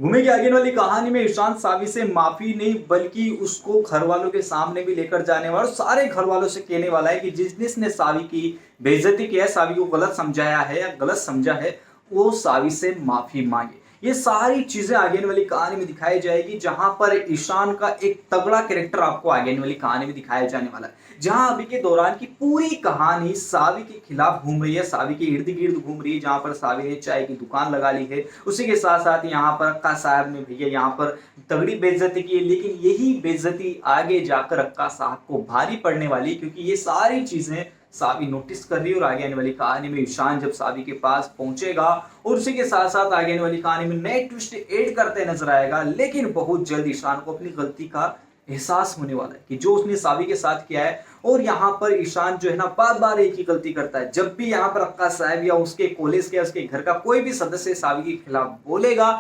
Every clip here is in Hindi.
घूमेगी आगे वाली कहानी में ईशान सावी से माफी नहीं बल्कि उसको घर वालों के सामने भी लेकर जाने वाला और सारे घर वालों से कहने वाला है कि जिसने सावी की बेइज्जती किया है, सावी को गलत समझाया है या गलत समझा है, वो सावी से माफी मांगे। ये सारी चीजें आगे वाली कहानी में दिखाई जाएगी, जहां पर ईशान का एक तगड़ा कैरेक्टर आपको आगे वाली कहानी में दिखाया जाने वाला है। जहां अभी के दौरान की पूरी कहानी सावी के खिलाफ घूम रही है, सावी के इर्द गिर्द घूम रही है, जहां पर सावी ने चाय की दुकान लगा ली है। उसी के साथ साथ यहाँ पर अक्का साहब ने भैया यहाँ पर तगड़ी बेइज्जती की है, लेकिन यही बेइज्जती आगे जाकर अक्का साहब को भारी पड़ने वाली, क्योंकि ये सारी चीजें सावी नोटिस कर रही है। और आगे आने वाली कहानी में ईशान जब सावी के पास पहुंचेगा और उसी के साथ साथ आगे आने वाली कहानी में नए ट्विस्ट ऐड करते नजर आएगा, लेकिन बहुत जल्द ईशान को अपनी गलती का एहसास होने वाला है कि जो उसने सावी के साथ किया है। और यहाँ पर ईशान जो है ना बार बार एक ही गलती करता है। जब भी यहाँ पर अक्का साहब या उसके कॉलेज के उसके घर का कोई भी सदस्य सावी के खिलाफ बोलेगा,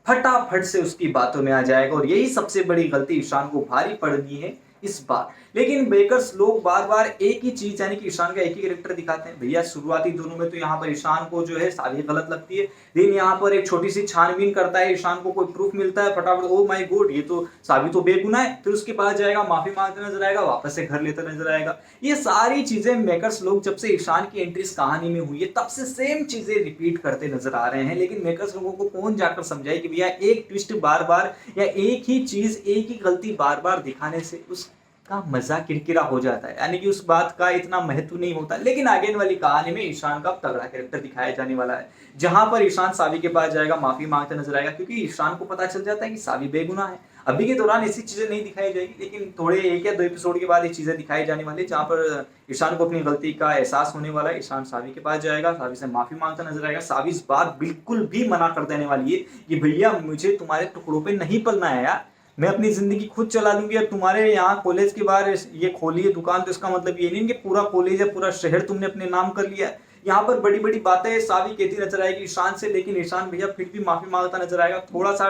फटाफट से उसकी बातों में आ जाएगा। और यही सबसे बड़ी गलती ईशान को भारी पड़नी है इस बार। लेकिन बेकर्स लोग बार बार एक ही चीज यानी कि ईशान का एक ही कैरेक्टर दिखाते हैं। भैया शुरुआती दोनों में तो यहाँ पर ईशान को जो है सारी गलत लगती है, लेकिन यहाँ पर एक छोटी सी छानबीन करता है, ईशान को कोई प्रूफ मिलता है, फटाफट ओ माय गॉड ये तो साबित तो बेगुनाह है, फिर उसके पास जाएगा, माफी मांगते नजर आएगा, वापस से घर लेता नजर आएगा। ये सारी चीजें मेकर्स लोग जब से ईशान की एंट्री इस कहानी में हुई है तब से सेम चीजें रिपीट करते नजर आ रहे हैं। लेकिन मेकर्स लोगों को कौन जाकर समझाए कि भैया एक ट्विस्ट बार बार या एक ही चीज एक ही गलती बार बार दिखाने से उस का मजा किरकिरा हो जाता है, यानी कि उस बात का इतना महत्व नहीं होता। लेकिन आगे वाली कहानी में ईशान का तगड़ा कैरेक्टर दिखाया जाने वाला है, जहां पर ईशान सावी के पास जाएगा, माफी मांगते नजर आएगा, क्योंकि ईशान को पता चल जाता है कि सावी बेगुनाह है। अभी के दौरान ऐसी चीजें नहीं दिखाई जाएगी, लेकिन थोड़े एक या दो एपिसोड के बाद ये चीजें दिखाई जाने वाली, जहां पर ईशान को अपनी गलती का एहसास होने वाला है। ईशान सावी के पास जाएगा, सावी से माफी मांगता नजर आएगा। सावी इस बात बिल्कुल भी मना कर देने वाली है कि भैया मुझे तुम्हारे टुकड़ों पे नहीं पलना है यार, मैं अपनी जिंदगी खुद चला लूंगी। और तुम्हारे यहाँ कॉलेज के बाहर ये खोली है दुकान, तो इसका मतलब ये नहीं कि पूरा कॉलेज या पूरा शहर तुमने अपने नाम कर लिया है। यहाँ पर बड़ी बड़ी बातें सावी कहती नजर आएगी ईशान से, लेकिन ईशान भैया फिर भी माफी मांगता नजर आएगा। थोड़ा सा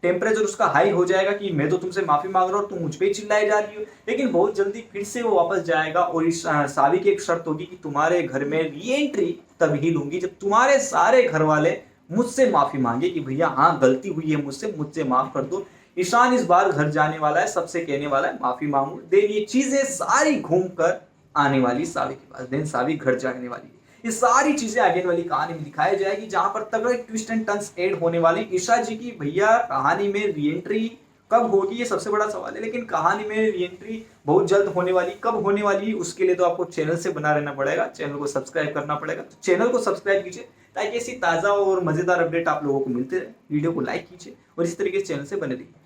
टेम्परेचर उसका हाई हो जाएगा कि मैं तो तुमसे माफी मांग रहा हूँ, तुम मुझ पे ही चिल्लाई जा रही हो। लेकिन बहुत जल्दी फिर से वो वापस जाएगा और इस सावी की एक शर्त होगी कि तुम्हारे घर में री एंट्री तभी लूंगी जब तुम्हारे सारे घर वाले मुझसे माफी मांगे कि भैया हाँ गलती हुई है मुझसे माफ कर दो। ईशान इस बार घर जाने वाला है, सबसे कहने वाला है माफी मांगू, देन ये चीजें सारी घूम कर आने वाली सावी के पास, देन सावी घर जाने वाली है। ये सारी चीजें आगे वाली कहानी में दिखाई जाएगी, जहां पर तगड़े ट्विस्ट एंड टर्न्स ऐड होने वाले। ईशा जी की भैया कहानी में री एंट्री कब होगी ये सबसे बड़ा सवाल है, लेकिन कहानी में री एंट्री बहुत जल्द होने वाली। कब होने वाली उसके लिए तो आपको चैनल से बना रहना पड़ेगा, चैनल को सब्सक्राइब करना पड़ेगा। तो चैनल को सब्सक्राइब कीजिए ताकि ऐसी ताजा और मजेदार अपडेट आप लोगों को मिलते रहे। वीडियो को लाइक कीजिए और इस तरीके से चैनल से बने रहिए।